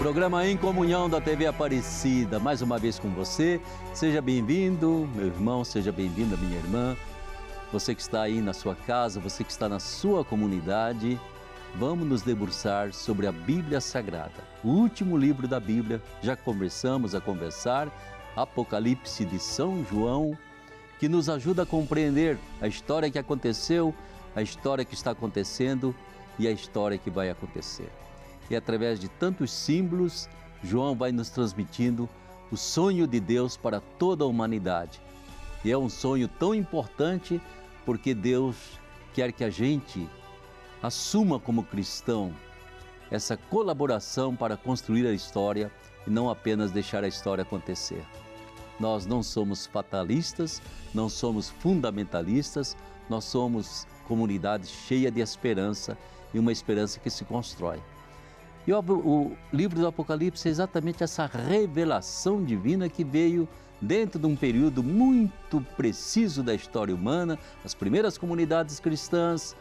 Programa Em Comunhão da TV Aparecida, mais uma vez com você. Seja bem-vindo, meu irmão, seja bem-vinda, minha irmã. Você que está aí na sua casa, você que está na sua comunidade, vamos nos debruçar sobre a Bíblia Sagrada, o último livro da Bíblia. Já começamos a conversar, Apocalipse de São João, que nos ajuda a compreender a história que aconteceu, a história que está acontecendo e a história que vai acontecer. E através de tantos símbolos, João vai nos transmitindo o sonho de Deus para toda a humanidade. E é um sonho tão importante porque Deus quer que a gente assuma como cristão essa colaboração para construir a história e não apenas deixar a história acontecer. Nós não somos fatalistas, não somos fundamentalistas, nós somos comunidade cheia de esperança e uma esperança que se constrói. E o livro do Apocalipse é exatamente essa revelação divina que veio dentro de um período muito preciso da história humana, as primeiras comunidades cristãs,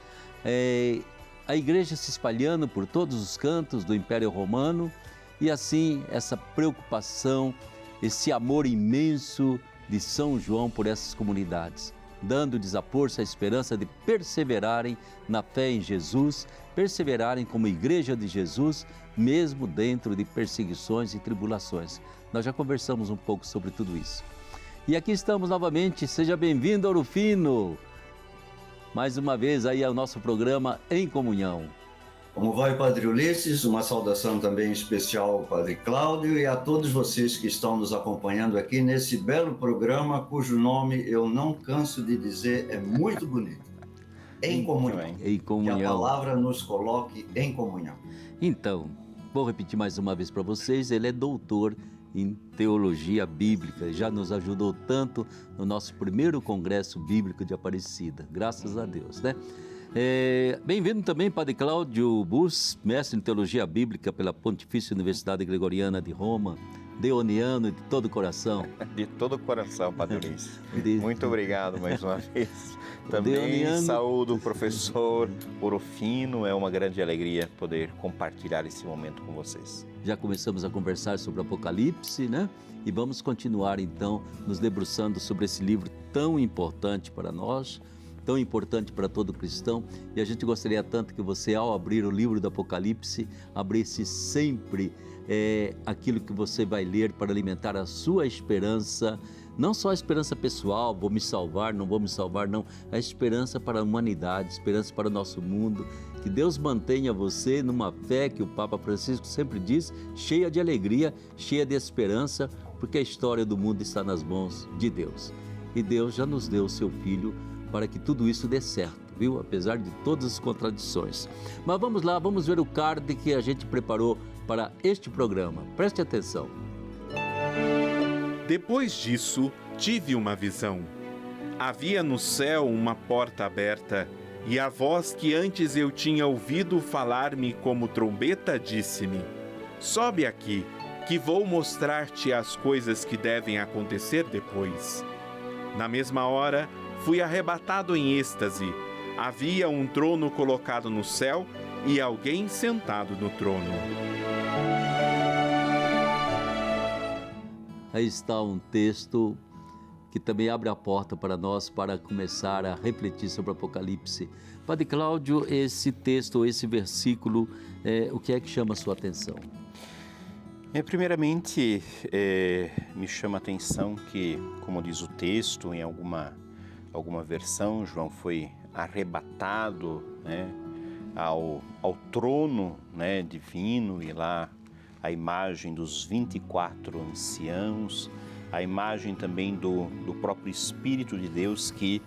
a igreja se espalhando por todos os cantos do Império Romano e assim essa preocupação, esse amor imenso de São João por essas comunidades, dando-lhes a força, a esperança de perseverarem na fé em Jesus, perseverarem como igreja de Jesus, mesmo dentro de perseguições e tribulações. Nós já conversamos um pouco sobre tudo isso. E aqui estamos novamente, seja bem-vindo, Ouro Fino! Mais uma vez aí ao nosso programa Em Comunhão. Como vai, Padre Ulisses? Uma saudação também especial ao Padre Cláudio e a todos vocês que estão nos acompanhando aqui nesse belo programa, cujo nome eu não canso de dizer, é muito bonito. Em comunhão. Em comunhão. Que a palavra nos coloque em comunhão. Então, vou repetir mais uma vez para vocês, ele é doutor em teologia bíblica, já nos ajudou tanto no nosso primeiro congresso bíblico de Aparecida, graças a Deus, né? Bem-vindo também, Padre Cláudio Bus, mestre em teologia bíblica pela Pontifícia Universidade Gregoriana de Roma, deoniano de todo o coração. De todo o coração, Padre Ulisses. Muito obrigado mais uma vez. Também deoniano. Saúdo o professor Ouro Fino, é uma grande alegria poder compartilhar esse momento com vocês. Já começamos a conversar sobre o Apocalipse, né? E vamos continuar então nos debruçando sobre esse livro tão importante para nós, tão importante para todo cristão, e a gente gostaria tanto que você, ao abrir o livro do Apocalipse, abrisse sempre aquilo que você vai ler para alimentar a sua esperança, não só a esperança pessoal, vou me salvar, não vou me salvar, não, a esperança para a humanidade, esperança para o nosso mundo, que Deus mantenha você numa fé que o Papa Francisco sempre diz, cheia de alegria, cheia de esperança, porque a história do mundo está nas mãos de Deus. E Deus já nos deu o seu Filho para que tudo isso dê certo, viu? Apesar de todas as contradições. Mas vamos lá, vamos ver o card que a gente preparou para este programa. Preste atenção. Depois disso, tive uma visão. Havia no céu uma porta aberta, e a voz que antes eu tinha ouvido falar-me como trombeta disse-me: sobe aqui, que vou mostrar-te as coisas que devem acontecer depois. Na mesma hora, fui arrebatado em êxtase. Havia um trono colocado no céu e alguém sentado no trono. Aí está um texto que também abre a porta para nós para começar a refletir sobre o Apocalipse. Padre Cláudio, esse texto, esse versículo, o que é que chama a sua atenção? Primeiramente, me chama a atenção que, como diz o texto, em alguma versão, João foi arrebatado, né, ao trono, né, divino, e lá a imagem dos 24 anciãos, a imagem também do próprio Espírito de Deus que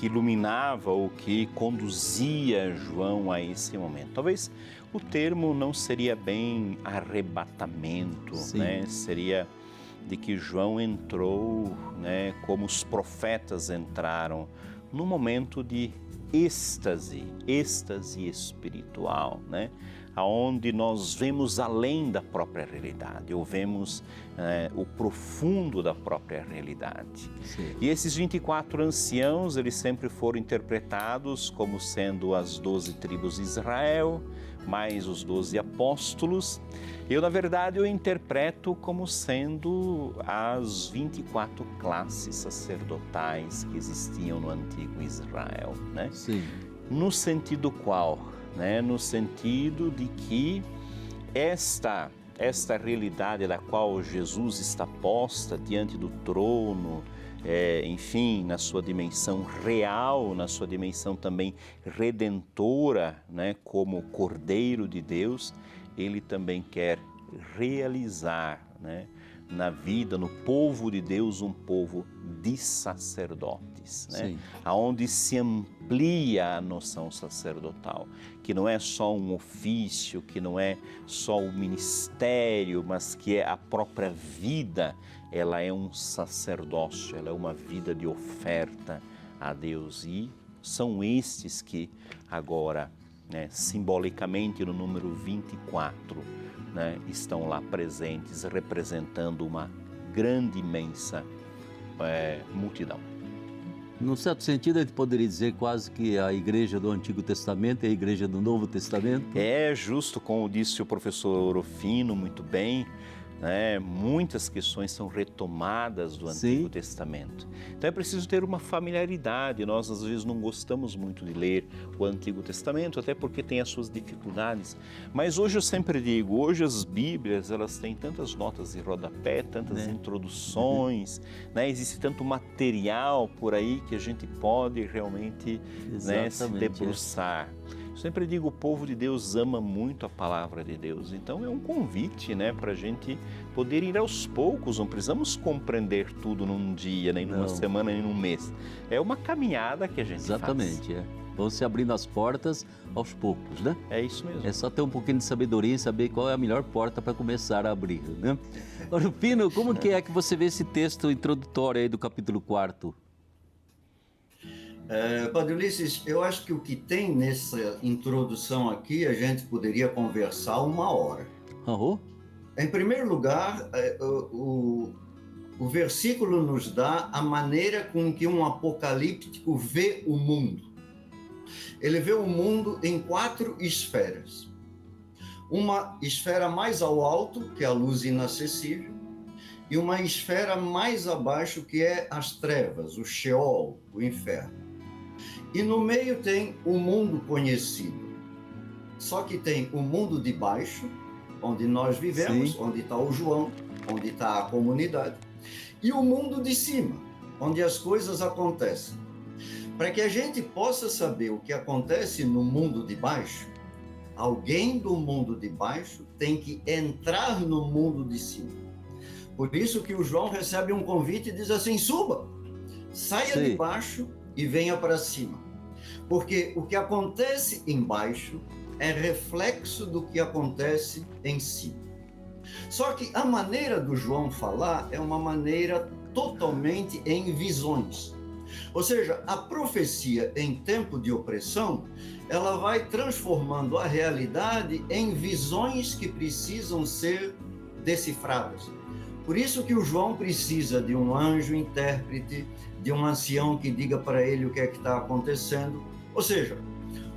iluminava ou que conduzia João a esse momento. Talvez o termo não seria bem arrebatamento, né? Seria de que João entrou, né, como os profetas entraram, num momento de êxtase espiritual, né? Onde nós vemos além da própria realidade, ou vemos o profundo da própria realidade. Sim. E esses 24 anciãos, eles sempre foram interpretados como sendo as 12 tribos de Israel, mais os 12 apóstolos. Na verdade, eu interpreto como sendo as 24 classes sacerdotais que existiam no antigo Israel, né? Sim. No sentido qual? No sentido de que esta realidade da qual Jesus está posta diante do trono, enfim, na sua dimensão real, na sua dimensão também redentora, né, como Cordeiro de Deus, ele também quer realizar, né, na vida, no povo de Deus, um povo de sacerdotes, né? Onde se amplia a noção sacerdotal, que não é só um ofício, que não é só um ministério, mas que é a própria vida, ela é um sacerdócio, ela é uma vida de oferta a Deus. E são estes que agora, né, simbolicamente no número 24, né, estão lá presentes, representando uma grande, imensa multidão. Num certo sentido, a gente poderia dizer quase que a igreja do Antigo Testamento é a igreja do Novo Testamento? É justo, como disse o professor Rufino muito bem, né? Muitas questões são retomadas do Antigo Testamento. Então é preciso ter uma familiaridade. Nós às vezes não gostamos muito de ler o Antigo Testamento, até porque tem as suas dificuldades. Mas hoje eu sempre digo, hoje as Bíblias, elas têm tantas notas de rodapé, tantas introduções, né? Existe tanto material por aí que a gente pode realmente, né, se debruçar. Eu sempre digo, o povo de Deus ama muito a palavra de Deus. Então é um convite, né, para a gente poder ir aos poucos. Não precisamos compreender tudo num dia, nem numa semana, nem num mês. É uma caminhada que a gente faz. Exatamente, Vão se abrindo as portas aos poucos, né? É isso mesmo. É só ter um pouquinho de sabedoria e saber qual é a melhor porta para começar a abrir, né? Rufino, como que é que você vê esse texto introdutório aí do capítulo 4? Padre Ulisses, eu acho que o que tem nessa introdução aqui, a gente poderia conversar 1 hora. Em primeiro lugar, o versículo nos dá a maneira com que um apocalíptico vê o mundo. Ele vê o mundo em 4 esferas. Uma esfera mais ao alto, que é a luz inacessível, e uma esfera mais abaixo, que é as trevas, o Sheol, o inferno. E no meio tem o mundo conhecido. Só que tem o mundo de baixo, onde nós vivemos, onde está o João, onde está a comunidade, e o mundo de cima, onde as coisas acontecem. Para que a gente possa saber o que acontece no mundo de baixo, alguém do mundo de baixo tem que entrar no mundo de cima. Por isso que o João recebe um convite e diz assim: suba, saia de baixo e venha para cima. Porque o que acontece embaixo é reflexo do que acontece em cima. Só que a maneira do João falar é uma maneira totalmente em visões. Ou seja, a profecia em tempo de opressão, ela vai transformando a realidade em visões que precisam ser decifradas. Por isso que o João precisa de um anjo intérprete, de um ancião que diga para ele o que é que está acontecendo. Ou seja,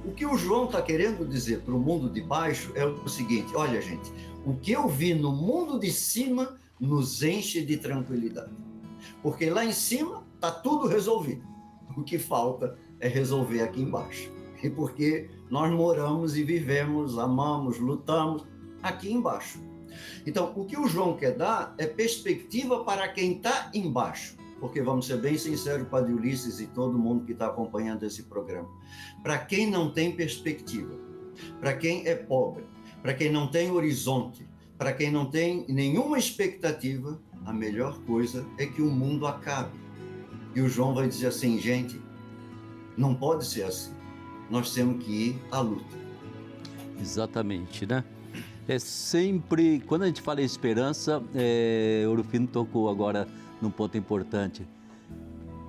o que o João está querendo dizer para o mundo de baixo é o seguinte: olha, gente, o que eu vi no mundo de cima nos enche de tranquilidade. Porque lá em cima está tudo resolvido. O que falta é resolver aqui embaixo. E porque nós moramos e vivemos, amamos, lutamos aqui embaixo. Então, o que o João quer dar é perspectiva para quem está embaixo. Porque, vamos ser bem sinceros, Padre Ulisses e todo mundo que está acompanhando esse programa, para quem não tem perspectiva, para quem é pobre, para quem não tem horizonte, para quem não tem nenhuma expectativa, a melhor coisa é que o mundo acabe. E o João vai dizer assim: gente, não pode ser assim. Nós temos que ir à luta. Exatamente, né? É sempre, quando a gente fala em esperança, o Rufino tocou agora num ponto importante.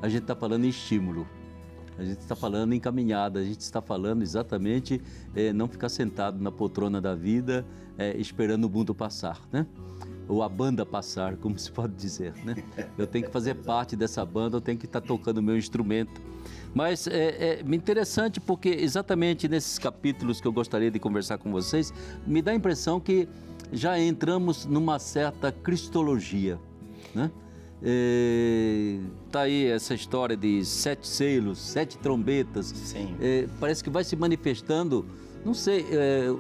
A gente está falando em estímulo. A gente está falando em caminhada, a gente está falando exatamente não ficar sentado na poltrona da vida esperando o mundo passar, né? Ou a banda passar, como se pode dizer, né? Eu tenho que fazer parte dessa banda, eu tenho que estar tocando o meu instrumento. Mas é interessante porque exatamente nesses capítulos que eu gostaria de conversar com vocês, me dá a impressão que já entramos numa certa cristologia, né? Tá aí essa história de 7 selos, 7 trombetas. Sim. Parece que vai se manifestando, não sei,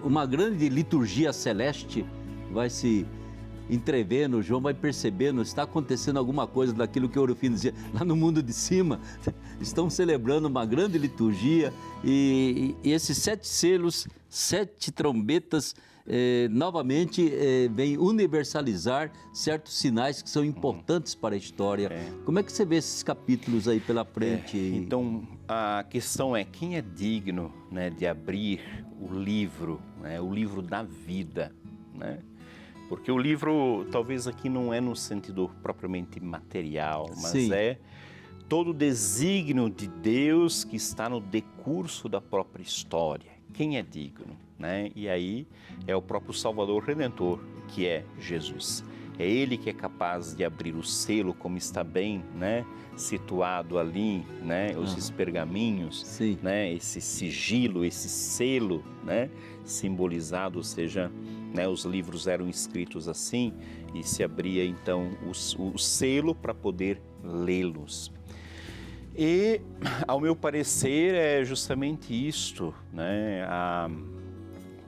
uma grande liturgia celeste vai se entrevendo, João vai percebendo, está acontecendo alguma coisa daquilo que o Orofino dizia, lá no mundo de cima, estão celebrando uma grande liturgia e esses 7 selos, 7 trombetas, novamente vem universalizar certos sinais que são importantes para a história. Como é que você vê esses capítulos aí pela frente? Então, a questão é quem é digno, né, de abrir o livro, né, o livro da vida, né? Porque o livro, talvez aqui não é no sentido propriamente material, mas Sim. é todo o desígnio de Deus que está no decurso da própria história. Quem é digno, né? E aí é o próprio Salvador Redentor, que é Jesus. É Ele que é capaz de abrir o selo, como está bem, né, situado ali, né, esses pergaminhos, Sim. né, esse sigilo, esse selo, né, simbolizado, ou seja, né, os livros eram escritos assim e se abria então o selo para poder lê-los. E, ao meu parecer, é justamente isto, né,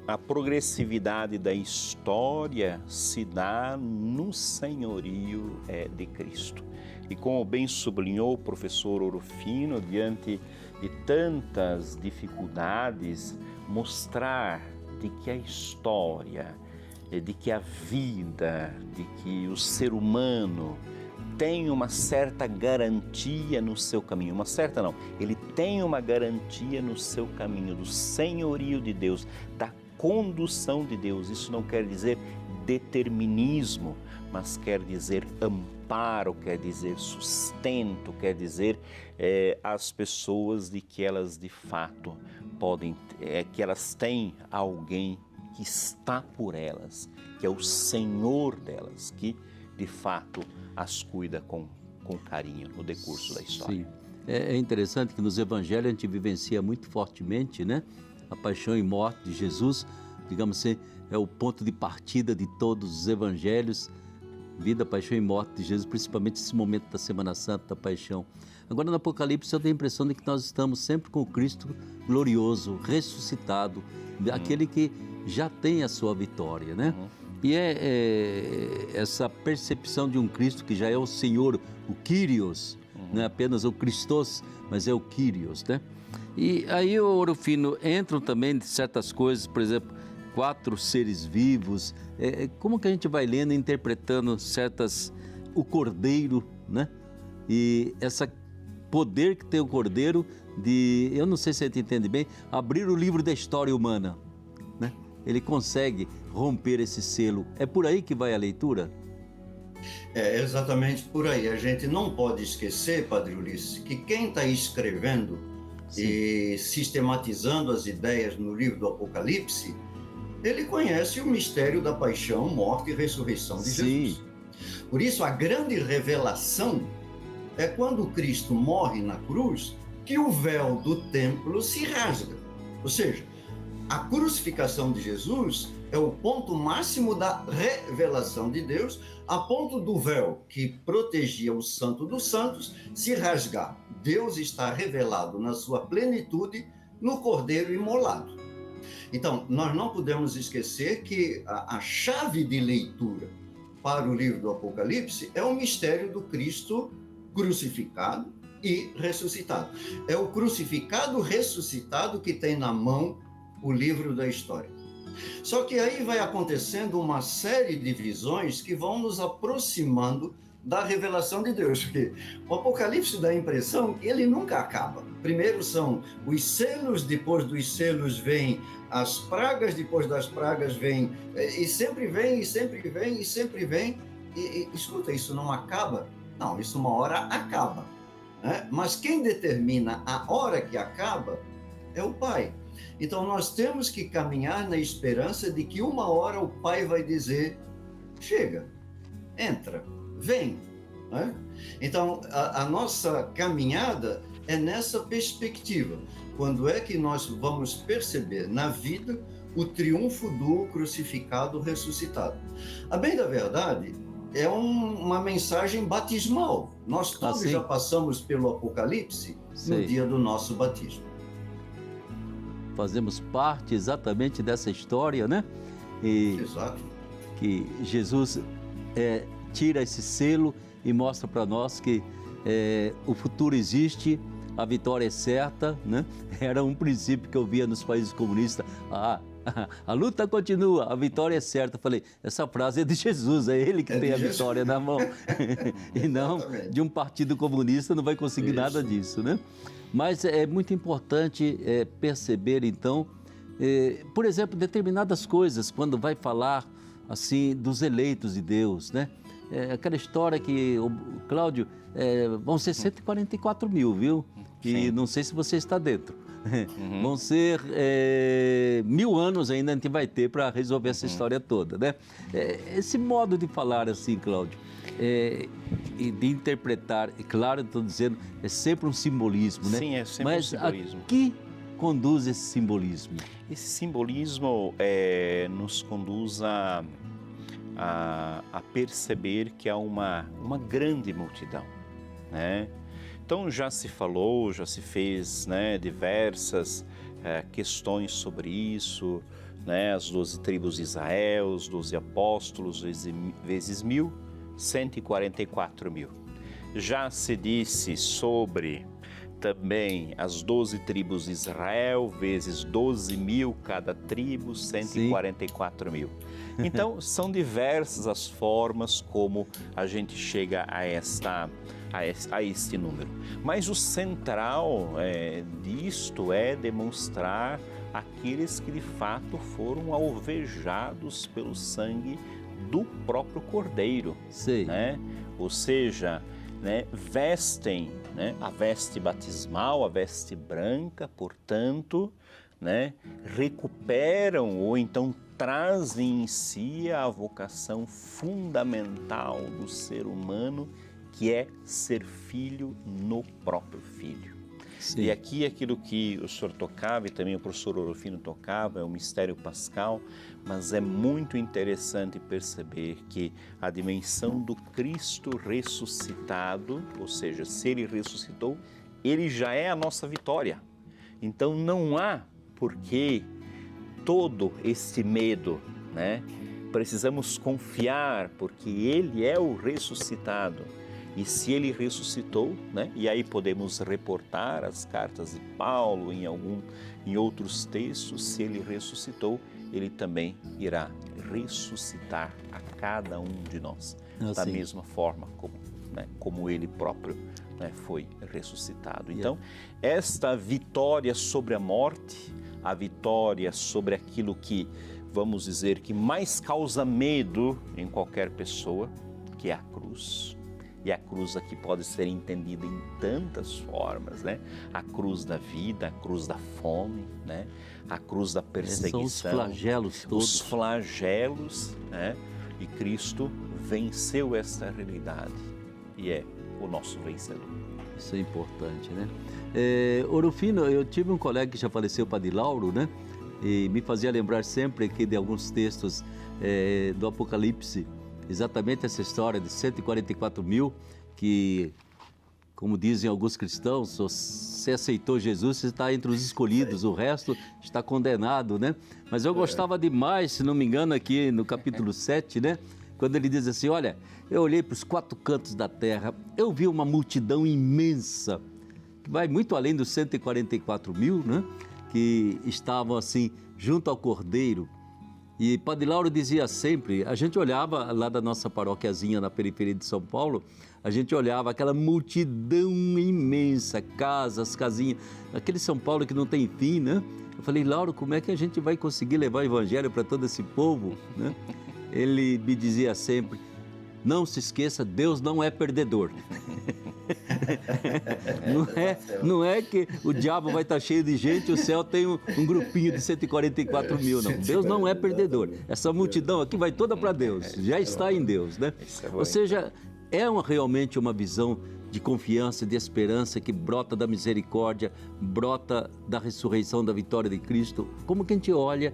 a progressividade da história se dá no senhorio de Cristo. E como bem sublinhou o professor Orofino, diante de tantas dificuldades, mostrar de que a história, de que a vida, de que o ser humano tem uma certa garantia no seu caminho. Uma certa não, ele tem uma garantia no seu caminho do senhorio de Deus, da condução de Deus. Isso não quer dizer determinismo, mas quer dizer amparo, quer dizer sustento, quer dizer as pessoas de que elas de fato podem, que elas têm alguém que está por elas, que é o Senhor delas, que de fato as cuida com carinho no decurso da história. Sim. É interessante que nos evangelhos a gente vivencia muito fortemente, né? A paixão e morte de Jesus, digamos assim, é o ponto de partida de todos os evangelhos, vida, paixão e morte de Jesus, principalmente esse momento da Semana Santa, da paixão. Agora no Apocalipse eu tenho a impressão de que nós estamos sempre com o Cristo glorioso, ressuscitado, aquele que já tem a sua vitória, né? E essa percepção de um Cristo que já é o Senhor, o Kyrios, não é apenas o Christos, mas é o Kyrios, né? E aí, Orofino, entram também certas coisas, por exemplo, 4 seres vivos. Como que a gente vai lendo e interpretando o Cordeiro, né? E esse poder que tem o Cordeiro de, eu não sei se a gente entende bem, abrir o livro da história humana, né? Ele consegue romper esse selo. É por aí que vai a leitura? É exatamente por aí. A gente não pode esquecer, Padre Ulisses, que quem está escrevendo e sistematizando as ideias no livro do Apocalipse, ele conhece o mistério da paixão, morte e ressurreição de Jesus. Por isso, a grande revelação é quando Cristo morre na cruz, que o véu do templo se rasga. Ou seja, a crucificação de Jesus é o ponto máximo da revelação de Deus, a ponto do véu que protegia o Santo dos Santos se rasgar. Deus está revelado na sua plenitude no Cordeiro imolado. Então, nós não podemos esquecer que a chave de leitura para o livro do Apocalipse é o mistério do Cristo crucificado e ressuscitado. É o crucificado ressuscitado que tem na mão o livro da história. Só que aí vai acontecendo uma série de visões que vão nos aproximando da revelação de Deus, porque o Apocalipse dá a impressão que ele nunca acaba. Primeiro são os selos, depois dos selos vem as pragas, depois das pragas vem, e sempre vem, e sempre vem, e sempre vem, e escuta, isso não acaba? Não, isso uma hora acaba. né? Mas quem determina a hora que acaba é o Pai. Então nós temos que caminhar na esperança de que uma hora o Pai vai dizer: chega, entra, vem, né? Então a nossa caminhada é nessa perspectiva. Quando é que nós vamos perceber na vida o triunfo do crucificado ressuscitado? A bem da verdade, é uma mensagem batismal. Nós todos já passamos pelo Apocalipse no dia do nosso batismo. Fazemos parte exatamente dessa história, né? Exato. Que Jesus tira esse selo e mostra para nós que o futuro existe, a vitória é certa, né? Era um princípio que eu via nos países comunistas. A luta continua, a vitória é certa. Eu falei, essa frase é de Jesus, é ele que tem a vitória na mão. E não de um partido comunista, não vai conseguir nada disso, né? Mas é muito importante perceber, então, por exemplo, determinadas coisas, quando vai falar, assim, dos eleitos de Deus, né? Aquela história que, Cláudio, vão ser 144 mil, viu? E não sei se você está dentro. Vão ser 1000 anos ainda a gente vai ter para resolver essa história toda, né? Esse modo de falar assim, Cláudio, e de interpretar, e claro, estou dizendo, é sempre um simbolismo, né? Sim, é sempre um simbolismo. Mas a que conduz esse simbolismo? Esse simbolismo nos conduz a perceber que há uma grande multidão, né? Então já se falou, já se fez, né, diversas questões sobre isso, né? As 12 tribos de Israel, os 12 apóstolos vezes 1000, 144 mil. Já se disse sobre também as 12 tribos de Israel, vezes 12 mil cada tribo, 144 mil. Então, são diversas as formas como a gente chega a este número. Mas o central disto é demonstrar aqueles que de fato foram alvejados pelo sangue do próprio Cordeiro, né? Ou seja, né, vestem, né, a veste batismal, a veste branca, portanto, né, recuperam ou então trazem em si a vocação fundamental do ser humano, que é ser filho no próprio Filho. Sim. E aqui aquilo que o senhor tocava e também o professor Orofino tocava é o mistério pascal, mas é muito interessante perceber que a dimensão do Cristo ressuscitado, ou seja, se ele ressuscitou, ele já é a nossa vitória. Então não há por que todo esse medo, né? Precisamos confiar, porque ele é o ressuscitado. E se ele ressuscitou, né? E aí podemos reportar as cartas de Paulo em outros textos, se ele ressuscitou, ele também irá ressuscitar a cada um de nós, da mesma forma como ele próprio, né, foi ressuscitado. Então, esta vitória sobre a morte, a vitória sobre aquilo que, vamos dizer, que mais causa medo em qualquer pessoa, que é a cruz. E a cruz aqui pode ser entendida em tantas formas, né? A cruz da vida, a cruz da fome, né? A cruz da perseguição. São os flagelos todos. Os flagelos, né? E Cristo venceu essa realidade e é o nosso vencedor. Isso é importante, né? Orofino, eu tive um colega que já faleceu, o Padre Lauro, né? E me fazia lembrar sempre aqui de alguns textos do Apocalipse, exatamente essa história de 144 mil, que, como dizem alguns cristãos, se você aceitou Jesus, você está entre os escolhidos, o resto está condenado, né? Mas eu gostava demais, se não me engano, aqui no capítulo 7, né? Quando ele diz assim, olha, eu olhei para os 4 cantos da terra, eu vi uma multidão imensa, que vai muito além dos 144 mil, né? Que estavam assim, junto ao Cordeiro. E Padre Lauro dizia sempre, a gente olhava lá da nossa paróquiazinha na periferia de São Paulo, a gente olhava aquela multidão imensa, casas, casinhas, aquele São Paulo que não tem fim, né? Eu falei, Lauro, como é que a gente vai conseguir levar o evangelho para todo esse povo, né? Ele me dizia sempre, não se esqueça, Deus não é perdedor. Não é que o diabo vai estar cheio de gente e o céu tem um grupinho de 144 mil, não. Deus não é perdedor. Essa multidão aqui vai toda para Deus, já está em Deus, né? Ou seja, realmente uma visão de confiança, de esperança que brota da misericórdia, brota da ressurreição, da vitória de Cristo. Como que a gente olha,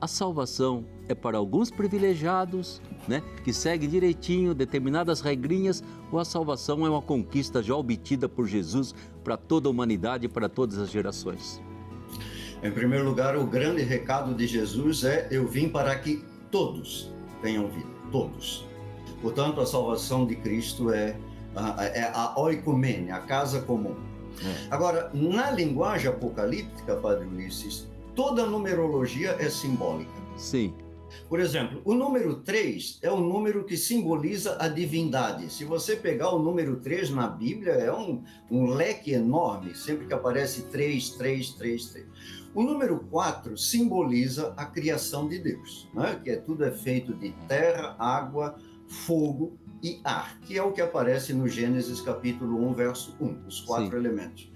a salvação é para alguns privilegiados, né, que seguem direitinho determinadas regrinhas, ou a salvação é uma conquista já obtida por Jesus para toda a humanidade e para todas as gerações? Em primeiro lugar, o grande recado de Jesus é: eu vim para que todos tenham vida, todos. Portanto, a salvação de Cristo é a oikumene, a casa comum. Agora, na linguagem apocalíptica, Padre Ulisses, toda numerologia é simbólica. Sim. Por exemplo, o número 3 é um número que simboliza a divindade. Se você pegar o número 3 na Bíblia, é um leque enorme, sempre que aparece 3, 3, 3, 3. O número 4 simboliza a criação de Deus, né? Que tudo é feito de terra, água, fogo e ar, que é o que aparece no Gênesis capítulo 1, verso 1, os 4 elementos.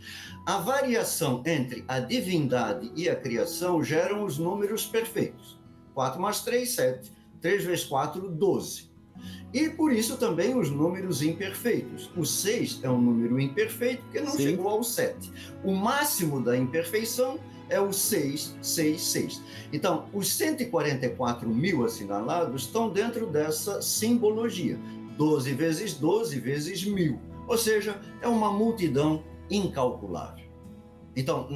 A variação entre a divindade e a criação geram os números perfeitos. 4 mais 3, 7. 3 vezes 4, 12. E por isso também os números imperfeitos. O 6 é um número imperfeito porque não chegou ao 7. O máximo da imperfeição é o 6, 6, 6. Então, os 144 mil assinalados estão dentro dessa simbologia. 12 vezes 12 vezes 1000. Ou seja, é uma multidão incalculável. Então,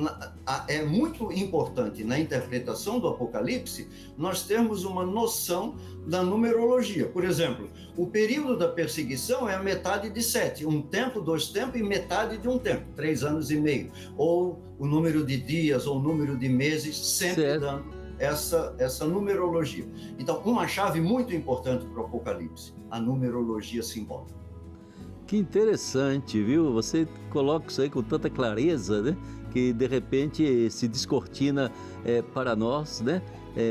é muito importante na interpretação do Apocalipse nós termos uma noção da numerologia. Por exemplo, o período da perseguição é a metade de 7, um tempo, 2 tempos e metade de um tempo, 3 anos e meio. Ou o número de dias ou o número de meses, sempre dando essa numerologia. Então, uma chave muito importante para o Apocalipse, a numerologia simbólica. Que interessante, viu? Você coloca isso aí com tanta clareza, né? Que de repente se descortina para nós, né?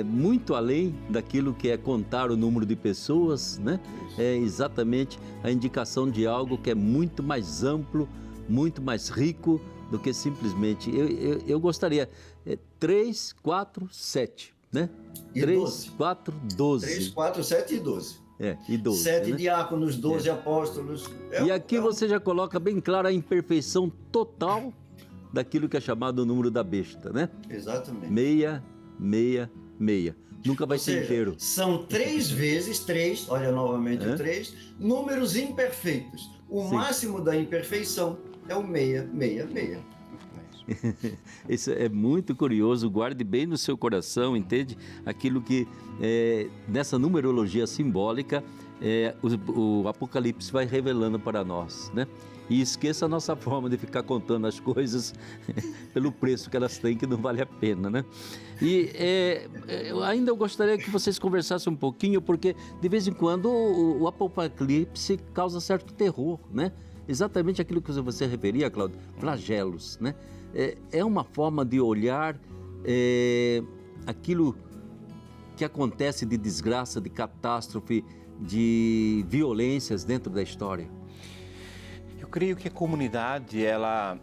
Muito além daquilo que é contar o número de pessoas, né? É exatamente a indicação de algo que é muito mais amplo, muito mais rico do que simplesmente... Eu gostaria... 3, 4, 7, né? E 3, 12. 4, 12. 3, 4, 7 e 12. E 12. 7 né? diáconos, 12 apóstolos. E aqui você já coloca bem claro a imperfeição total daquilo que é chamado o número da besta, né? Exatamente. 6, 6, 6. Nunca vai ser inteiro. São 3 vezes 3, olha novamente o 3, números imperfeitos. O máximo da imperfeição é o 6, 6, 6. Isso é muito curioso, guarde bem no seu coração, entende? Aquilo que nessa numerologia simbólica o Apocalipse vai revelando para nós, né? E esqueça a nossa forma de ficar contando as coisas pelo preço que elas têm, que não vale a pena, né? E eu gostaria que vocês conversassem um pouquinho, porque de vez em quando o Apocalipse causa certo terror, né? Exatamente aquilo que você referia, Cláudio, flagelos, né? É uma forma de olhar aquilo que acontece de desgraça, de catástrofe, de violências dentro da história. Eu creio que a comunidade, ela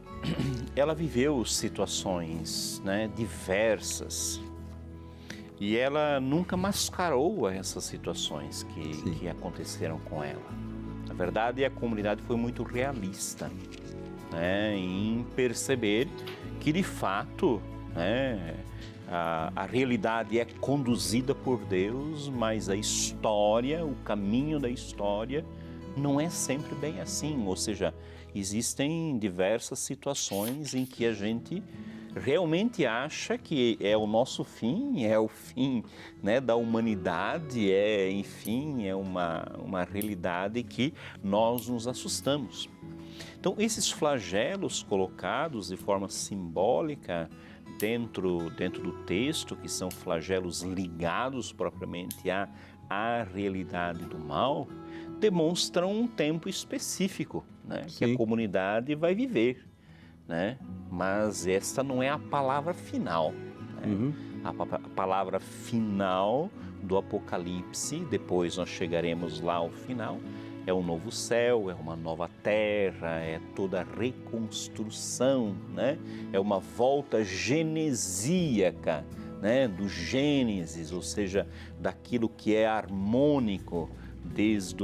viveu situações, né, diversas, e ela nunca mascarou essas situações que aconteceram com ela. Na verdade, a comunidade foi muito realista, né, em perceber que, de fato, né, a realidade é conduzida por Deus, mas a história, o caminho da história, não é sempre bem assim. Ou seja, existem diversas situações em que a gente realmente acha que é o nosso fim, é o fim, né, da humanidade, enfim, é uma realidade que nós nos assustamos. Então, esses flagelos colocados de forma simbólica dentro do texto, que são flagelos ligados propriamente à realidade do mal, demonstram um tempo específico, né, que a comunidade vai viver, né? Mas esta não é a palavra final, né? A palavra final do Apocalipse, depois nós chegaremos lá ao final, É um novo céu, é uma nova terra, é toda a reconstrução, né? É uma volta genesíaca, né? Do Gênesis, ou seja, daquilo que é harmônico desde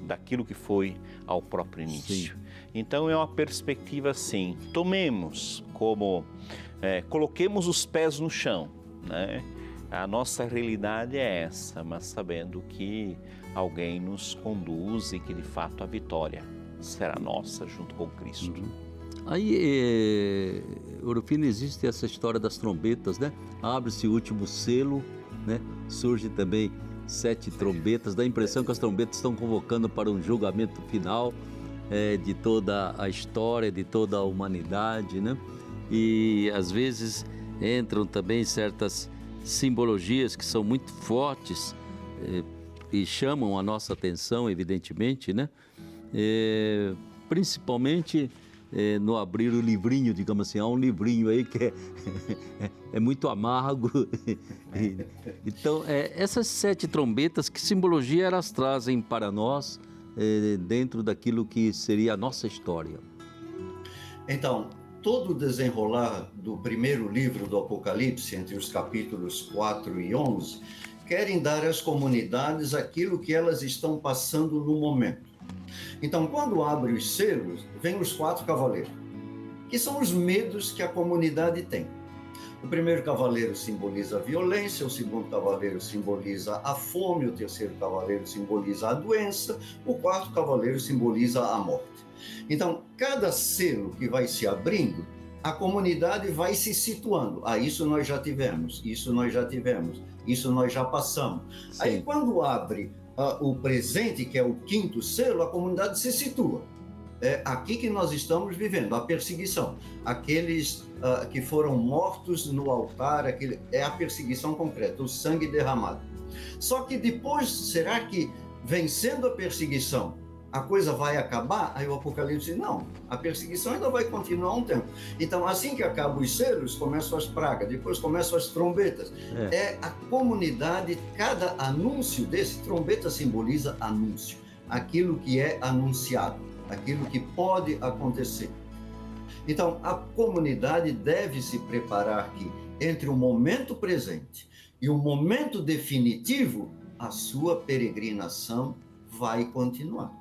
daquilo que foi ao próprio início. Sim. Então é uma perspectiva assim, tomemos como, coloquemos os pés no chão, né? A nossa realidade é essa, mas sabendo que alguém nos conduz e que de fato a vitória será nossa junto com Cristo. Aí, Orofino, existe essa história das trombetas, né? Abre-se o último selo, né? Surge também 7 trombetas, dá a impressão que as trombetas estão convocando para um julgamento final de toda a história, de toda a humanidade, né? E às vezes entram também certas simbologias que são muito fortes e chamam a nossa atenção, evidentemente, né? Principalmente no abrir o livrinho, digamos assim, há um livrinho aí que é muito amargo. Então, essas 7 trombetas, que simbologia elas trazem para nós dentro daquilo que seria a nossa história? Então, todo o desenrolar do primeiro livro do Apocalipse, entre os capítulos 4 e 11, querem dar às comunidades aquilo que elas estão passando no momento. Então, quando abre os selos, vem os 4 cavaleiros, que são os medos que a comunidade tem. O primeiro cavaleiro simboliza a violência, o segundo cavaleiro simboliza a fome, o terceiro cavaleiro simboliza a doença, o quarto cavaleiro simboliza a morte. Então, cada selo que vai se abrindo, a comunidade vai se situando. Isso nós já tivemos, isso nós já tivemos, isso nós já passamos. Sim. Aí, quando abre o presente, que é o 5º selo, a comunidade se situa. É aqui que nós estamos vivendo, a perseguição. Aqueles que foram mortos no altar, é a perseguição concreta, o sangue derramado. Só que depois, será que vencendo a perseguição, a coisa vai acabar? Aí o Apocalipse diz, não, a perseguição ainda vai continuar um tempo. Então, assim que acabam os selos, começam as pragas, depois começam as trombetas. É a comunidade, cada anúncio desse, trombeta simboliza anúncio, aquilo que é anunciado, aquilo que pode acontecer. Então, a comunidade deve se preparar que, entre o momento presente e o momento definitivo, a sua peregrinação vai continuar.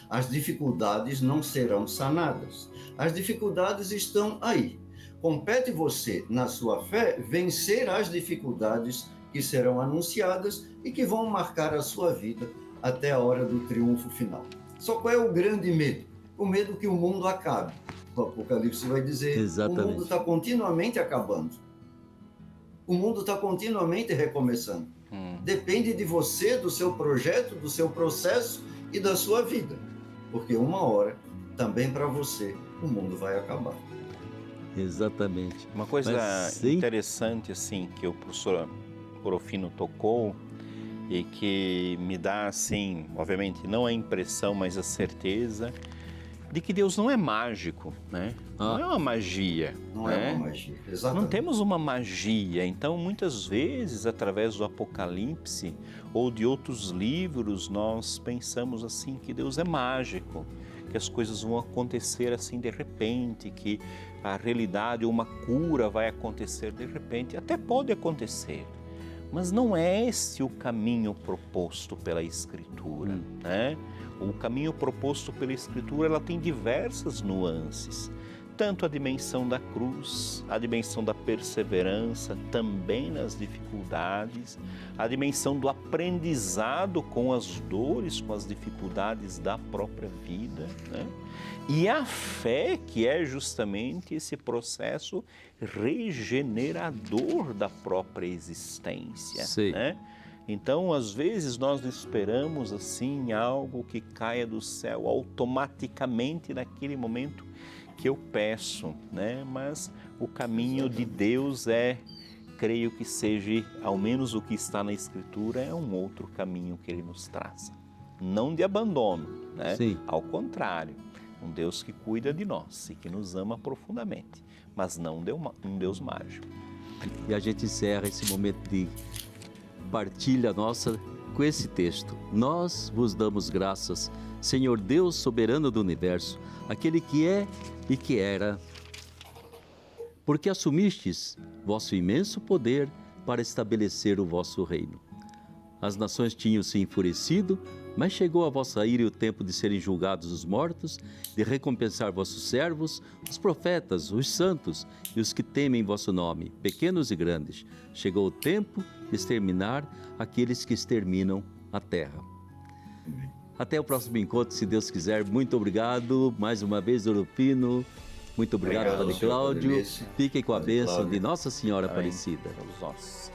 As dificuldades não serão sanadas. As dificuldades estão aí. Compete você, na sua fé, vencer as dificuldades que serão anunciadas e que vão marcar a sua vida até a hora do triunfo final. Só qual é o grande medo? O medo que o mundo acabe. O Apocalipse vai dizer, exatamente. O mundo está continuamente acabando. O mundo está continuamente recomeçando. Depende de você, do seu projeto, do seu processo e da sua vida. Porque uma hora, também para você, o mundo vai acabar. Exatamente. Uma coisa interessante, assim, que o professor Orofino tocou e que me dá, assim, obviamente, não a impressão, mas a certeza de que Deus não é mágico, né? Não é uma magia. Não é uma magia, exatamente. Não temos uma magia. Então, muitas vezes, através do Apocalipse ou de outros livros, nós pensamos assim que Deus é mágico, que as coisas vão acontecer assim de repente, que a realidade ou uma cura vai acontecer de repente. Até pode acontecer, mas não é esse o caminho proposto pela Escritura, né? O caminho proposto pela Escritura, ela tem diversas nuances. Tanto a dimensão da cruz, a dimensão da perseverança, também nas dificuldades, a dimensão do aprendizado com as dores, com as dificuldades da própria vida, né? E a fé, que é justamente esse processo regenerador da própria existência, né? Então, às vezes, nós esperamos, assim, algo que caia do céu automaticamente naquele momento que eu peço, né? Mas o caminho de Deus creio que seja, ao menos o que está na Escritura, é um outro caminho que Ele nos traz. Não de abandono, né? Sim. Ao contrário, um Deus que cuida de nós e que nos ama profundamente, mas não um Deus mágico. E a gente encerra esse momento de partilha nossa com esse texto. Nós vos damos graças Senhor Deus soberano do universo, aquele que é e que era, porque assumistes vosso imenso poder para estabelecer o vosso reino. As nações tinham se enfurecido, mas chegou a vossa ira e o tempo de serem julgados os mortos, de recompensar vossos servos, os profetas, os santos e os que temem vosso nome, pequenos e grandes. Chegou o tempo de exterminar aqueles que exterminam a terra. Até o próximo encontro, se Deus quiser. Muito obrigado mais uma vez, Orofino. Muito obrigado, Padre Cláudio. Fiquem com a bênção de Nossa Senhora Aparecida. Todos nós.